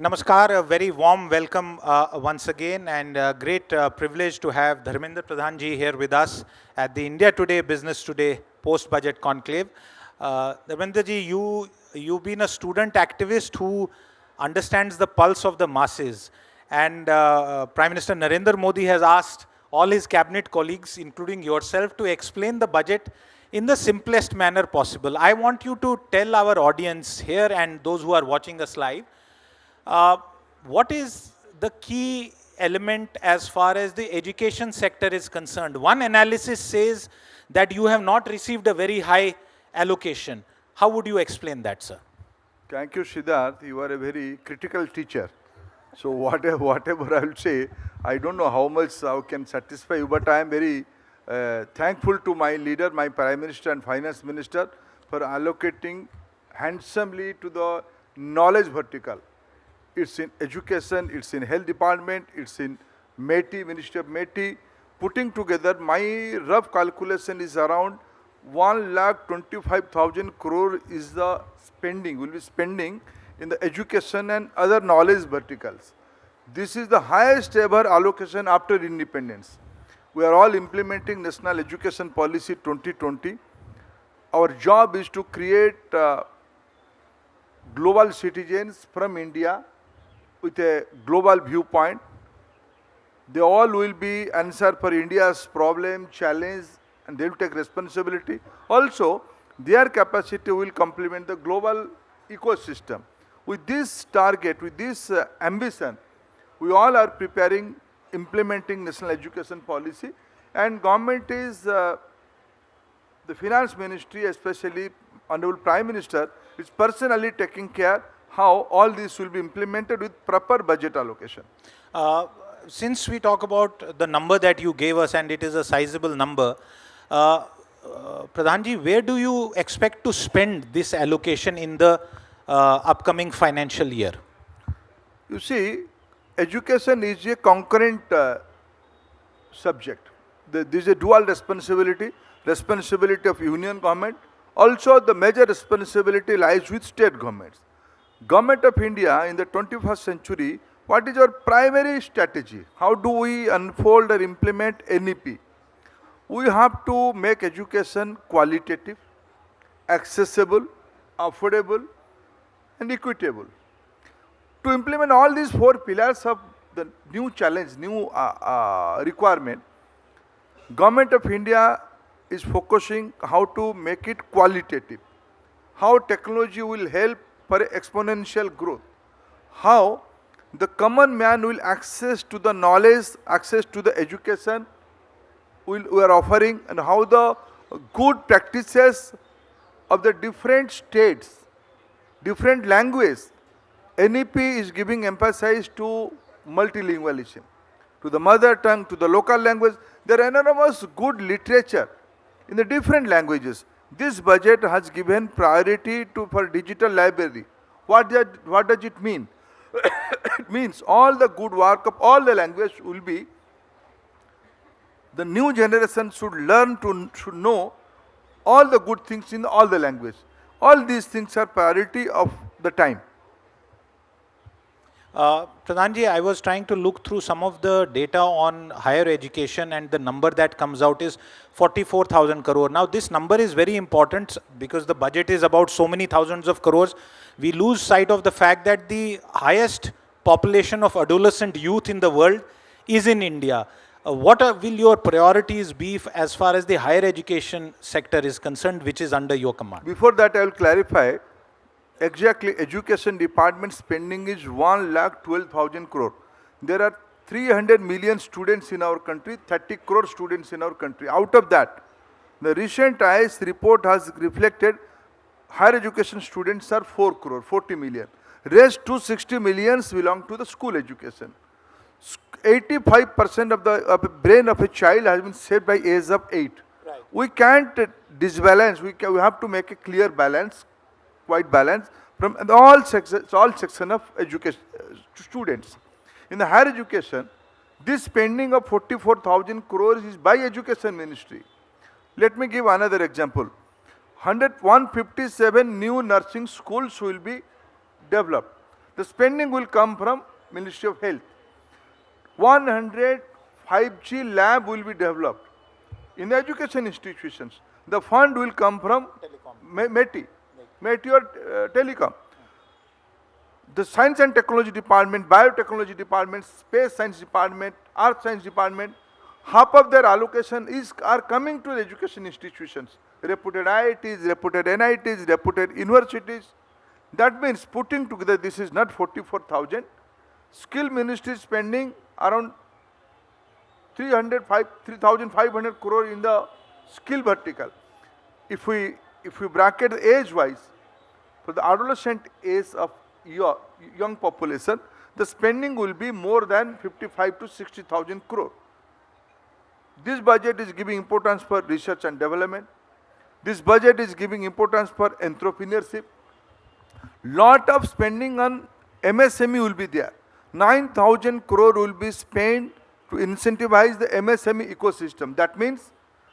Namaskar, a very warm welcome once again, and a great privilege to have Dharmendra Pradhan ji here with us at the India Today Business Today post-budget conclave. Dharmendra ji, you've been a student activist who understands the pulse of the masses, and Prime Minister Narendra Modi has asked all his cabinet colleagues, including yourself, to explain the budget in the simplest manner possible. I want you to tell our audience here and those who are watching us live, what is the key element as far as the education sector is concerned? One analysis says that you have not received a very high allocation. How would you explain that, sir? Thank you, Siddharth. You are a very critical teacher. So whatever I will say, I don't know how much I can satisfy you, but I am very thankful to my leader, my Prime Minister and Finance Minister, for allocating handsomely to the knowledge vertical. It's in education, it's in health department, it's in METI, Ministry of METI. Putting together, my rough calculation is around 1,25,000 crore is the spending, will be spending in the education and other knowledge verticals. This is the highest ever allocation after independence. We are all implementing National Education Policy 2020. Our job is to create global citizens from India with a global viewpoint. They all will be answer for India's problem, challenge, and they will take responsibility. Also, their capacity will complement the global ecosystem. With this target, with this ambition, we all are preparing, implementing National Education Policy, and government is, the Finance Ministry, especially Honorable Prime Minister, is personally taking care how all this will be implemented with proper budget allocation. Since we talk about the number that you gave us, and it is a sizable number, Pradhanji, where do you expect to spend this allocation in the upcoming financial year? You see, education is a concurrent subject. There is a dual responsibility of union government. Also, the major responsibility lies with state governments. Government of India in the 21st century, what is our primary strategy? How do we unfold or implement NEP? We have to make education qualitative, accessible, affordable, and equitable. To implement all these four pillars of the new challenge, new requirement, Government of India is focusing how to make it qualitative, how technology will help for exponential growth, how the common man will access to the knowledge, access to the education we are offering, and how the good practices of the different states, different languages. NEP is giving emphasis to multilingualism, to the mother tongue, to the local language. There are enormous good literature in the different languages. This budget has given priority for digital library. What does it mean? It means all the good work of all the language will be, the new generation should learn should know all the good things in all the language. All these things are priority of the time. Pradhanji, I was trying to look through some of the data on higher education, and the number that comes out is 44,000 crore. Now, this number is very important because the budget is about so many thousands of crores. We lose sight of the fact that the highest population of adolescent youth in the world is in India. What will your priorities be as far as the higher education sector is concerned, which is under your command? Before that, I will clarify. Exactly, education department spending is 1,12,000 crore. There are 300 million students in our country, 30 crore students in our country. Out of that, the recent IS report has reflected higher education students are 4 crore, 40 million. Rest 260 millions belong to the school education. 85% of the brain of a child has been saved by age of 8. Right. We can't disbalance, we have to make a clear balance, quite balance from all section of education students. In the higher education, this spending of 44,000 crores is by education ministry. Let me give another example. 157 new nursing schools will be developed. The spending will come from Ministry of Health. 100 5G lab will be developed in the education institutions. The fund will come from METI or Telecom. The Science and Technology Department, Biotechnology Department, Space Science Department, Earth Science Department, half of their allocation are coming to the education institutions, reputed IITs, reputed NITs, reputed universities. That means putting together, this is not 44,000. Skill Ministry is spending around 3,500 crore in the skill vertical. If we bracket age-wise, for the adolescent age of young population, the spending will be more than 55 to 60,000 crore. This budget is giving importance for research and development. This budget is giving importance for entrepreneurship. Lot of spending on MSME will be there. 9,000 crore will be spent to incentivize the MSME ecosystem. That means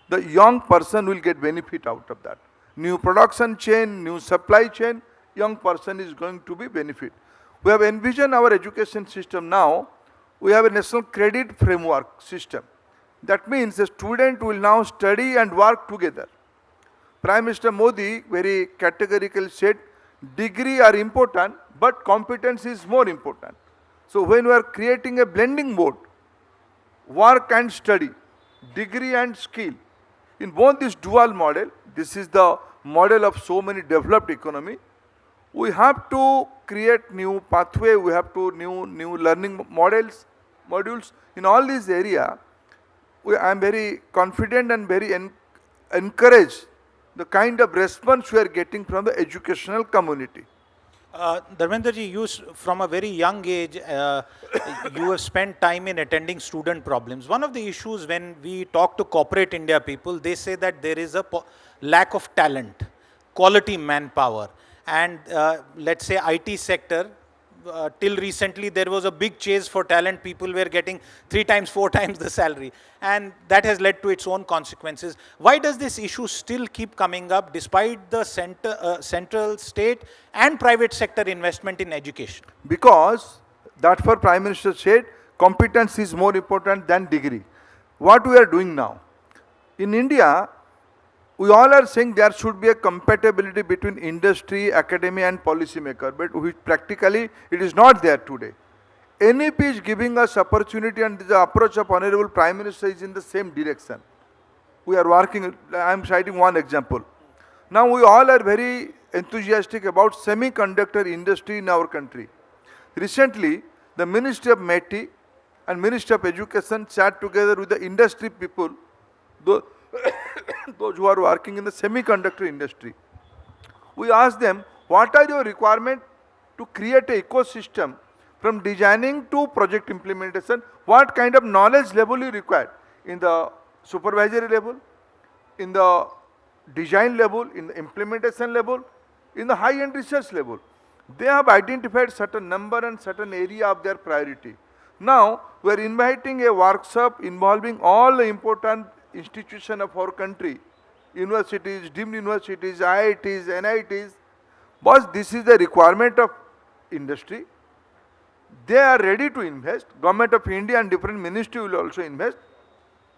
the young person will get benefit out of that. New production chain, new supply chain, young person is going to be benefit. We have envisioned our education system now. We have a national credit framework system. That means the student will now study and work together. Prime Minister Modi very categorically said, degree are important, but competence is more important. So when we are creating a blending mode, work and study, degree and skill, in both this dual model, this is the model of so many developed economy, we have to create new pathway, we have to new learning modules. In all these area, I am very confident and very encouraged the kind of response we are getting from the educational community. Dharmendra ji, from a very young age, you have spent time in attending student problems. One of the issues when we talk to corporate India people, they say that there is a lack of talent, quality manpower. And let's say IT sector, till recently there was a big chase for talent. People were getting 3 times, 4 times the salary. And that has led to its own consequences. Why does this issue still keep coming up despite the central, state and private sector investment in education? Because that for Prime Minister said, competence is more important than degree. What we are doing now? In India, we all are saying there should be a compatibility between industry, academia and policy maker, but practically it is not there today. NEP is giving us opportunity, and the approach of Honorable Prime Minister is in the same direction. We are working, I am citing one example. Now we all are very enthusiastic about semiconductor industry in our country. Recently, the Ministry of METI and Ministry of Education sat together with the industry people, those who are working in the semiconductor industry. We asked them, what are your requirements to create an ecosystem from designing to project implementation? What kind of knowledge level you require in the supervisory level, in the design level, in the implementation level, in the high-end research level? They have identified certain number and certain area of their priority. Now, we are inviting a workshop involving all the important institutions of our country, universities, deemed universities, IITs, NITs, but this is the requirement of industry. They are ready to invest. Government of India and different ministry will also invest.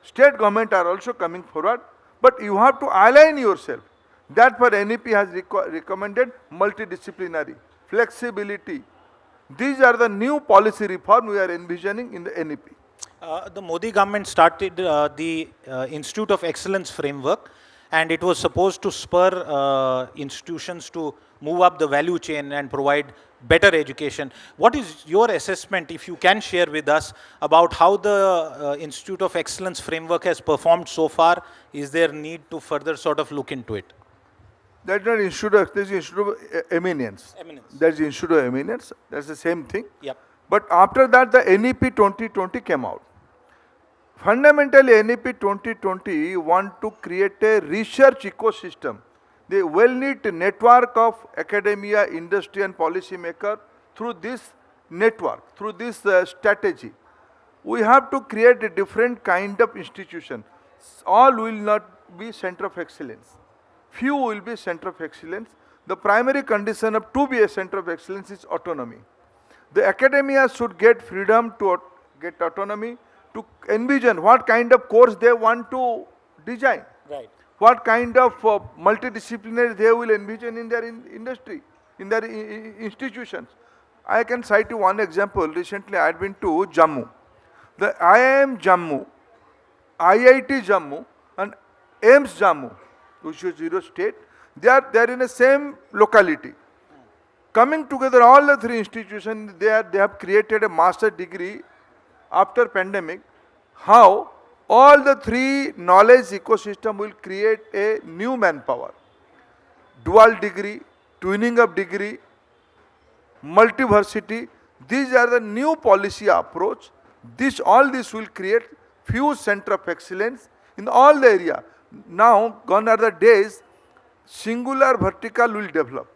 State government are also coming forward, but you have to align yourself. That for NEP has recommended multidisciplinary, flexibility. These are the new policy reform we are envisioning in the NEP. The Modi government started the Institute of Excellence framework, and it was supposed to spur institutions to move up the value chain and provide better education. What is your assessment, if you can share with us, about how the Institute of Excellence framework has performed so far? Is there need to further sort of look into it? That's not Institute of, this is Institute of Eminence. That's the Institute of Eminence. That's the same thing. Yep. But after that, the NEP 2020 came out. Fundamentally, NEP 2020 want to create a research ecosystem, the well-knit network of academia, industry and policy maker. Through this network, through this strategy, we have to create a different kind of institution. All will not be center of excellence. Few will be center of excellence. The primary condition of to be a center of excellence is autonomy. The academia should get freedom to get autonomy to envision what kind of course they want to design. Right. What kind of multidisciplinary they will envision in their industry, in their institutions. I can cite you one example. Recently I had been to Jammu. The IIM Jammu, IIT Jammu and AIMS Jammu, which is zero state, they are in the same locality. Coming together, all the three institutions, they have created a master degree after pandemic. How all the three knowledge ecosystem will create a new manpower. Dual degree, twinning of degree, multiversity. These are the new policy approach. All this will create few center of excellence in all the area. Now, gone are the days, singular vertical will develop.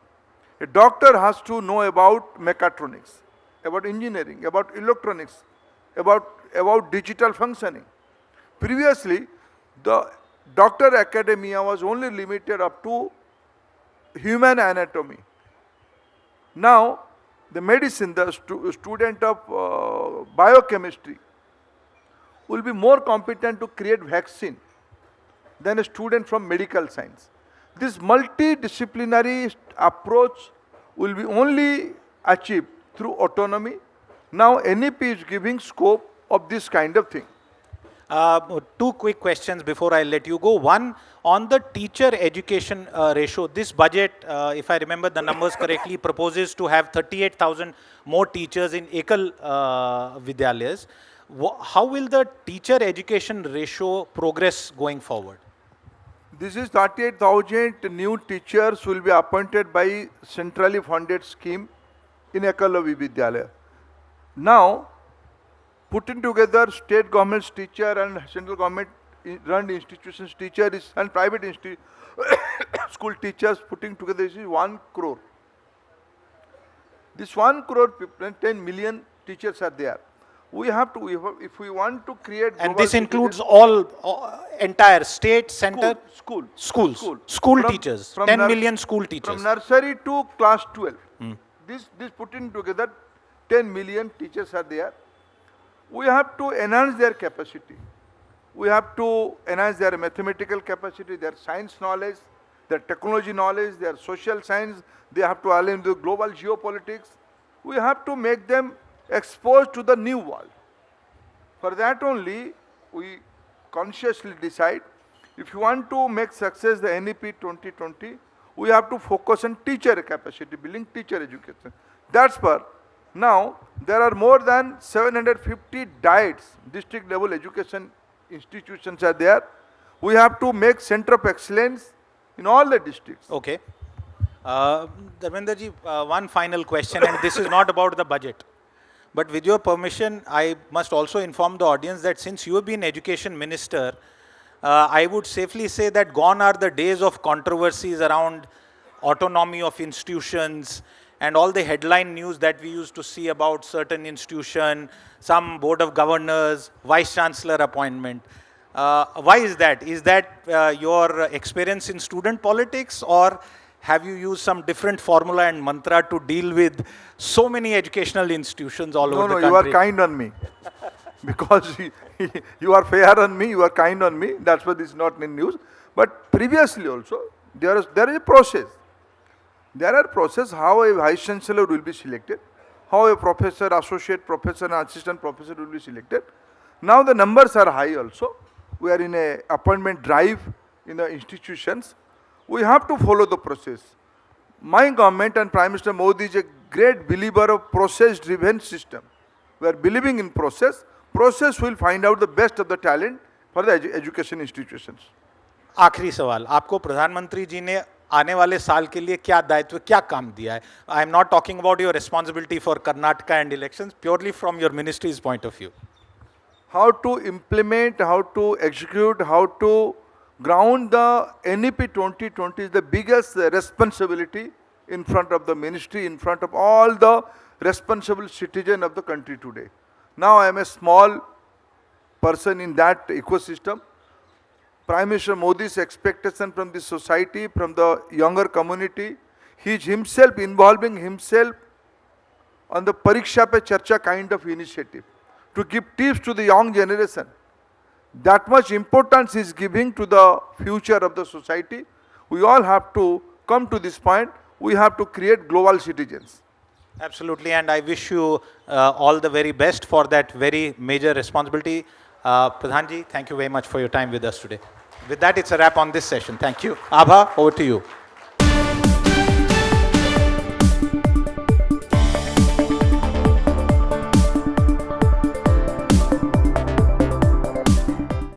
A doctor has to know about mechatronics, about engineering, about electronics, about digital functioning. Previously, the doctor academia was only limited up to human anatomy. Now, the medicine, the student of biochemistry will be more competent to create vaccine than a student from medical science. This multidisciplinary approach will be only achieved through autonomy. Now NEP is giving scope of this kind of thing. Two quick questions before I let you go. One, on the teacher education ratio, this budget, if I remember the numbers correctly, proposes to have 38,000 more teachers in Ekal Vidyalayas. How will the teacher education ratio progress going forward? This is 38,000 new teachers will be appointed by centrally funded scheme in Ekal Vidyalaya. Now, putting together state government's teacher and central government run institutions teachers and private school teachers putting together is 1 crore. This 1 crore people, 10 million teachers are there. We have to, if we want to create... And this includes all entire state, center? School teachers, 10 million school teachers. From nursery to class 12. This putting together 10 million teachers are there. We have to enhance their capacity. We have to enhance their mathematical capacity, their science knowledge, their technology knowledge, their social science. They have to align with global geopolitics. We have to make them exposed to the new world. For that only, we consciously decide, if you want to make success the NEP 2020, we have to focus on teacher capacity, building teacher education. That's why now there are more than 750 DIETs, district level education institutions are there. We have to make center of excellence in all the districts. Okay. Dharmendra ji, one final question, and this is not about the budget. But with your permission, I must also inform the audience that since you have been education minister, I would safely say that gone are the days of controversies around autonomy of institutions and all the headline news that we used to see about certain institution, some board of governors, vice chancellor appointment. Why is that? Is that your experience in student politics, or have you used some different formula and mantra to deal with so many educational institutions all over the country? No, you are kind on me. Because you are fair on me, you are kind on me. That's why this is not in news. But previously also, there is a process. There are process how a vice chancellor will be selected, how a professor, associate professor and assistant professor will be selected. Now the numbers are high also. We are in a appointment drive in the institutions. We have to follow the process. My government and Prime Minister Modi is a great believer of process-driven system. We are believing in process. Process will find out the best of the talent for the education institutions. आखिरी सवाल, आपको प्रधानमंत्री जी ने आने वाले साल के लिए क्या दायित्व, क्या काम दिया है? I am not talking about your responsibility for Karnataka and elections, purely from your ministry's point of view. How to implement, how to execute, how to ground the NEP 2020 is the biggest responsibility in front of the ministry, in front of all the responsible citizens of the country today. Now I am a small person in that ecosystem. Prime Minister Modi's expectation from the society, from the younger community, he is himself involving himself on the Pariksha Pe Charcha kind of initiative to give tips to the young generation. That much importance is giving to the future of the society. We all have to come to this point. We have to create global citizens. Absolutely, and I wish you all the very best for that very major responsibility. Pradhanji, thank you very much for your time with us today. With that, it's a wrap on this session. Thank you. Abha, over to you.